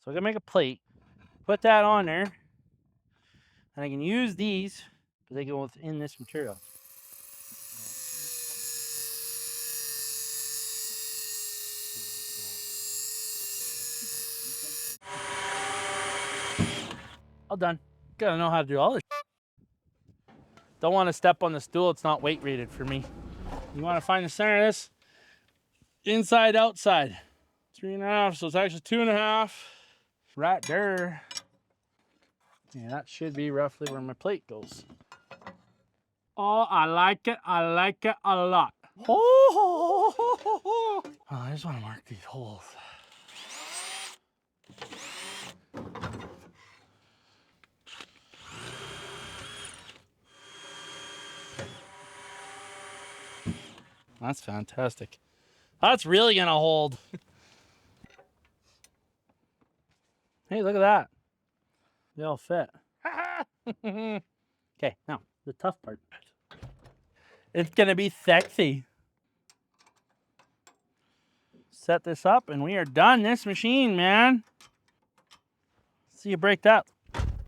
So I'm gonna make a plate, put that on there, and I can use these because they go within this material. All done. Gotta know how to do all this. Don't want to step on the stool. It's not weight rated for me. You want to find the center of this? Inside, outside. 3.5, so it's actually 2.5. Right there. Yeah, that should be roughly where my plate goes. Oh, I like it. I like it a lot. Oh, I just want to mark these holes. That's fantastic. That's really gonna hold. Hey, look at that. They all fit. Okay, now the tough part. It's gonna be sexy. Set this up and we are done. This machine, man. See you break that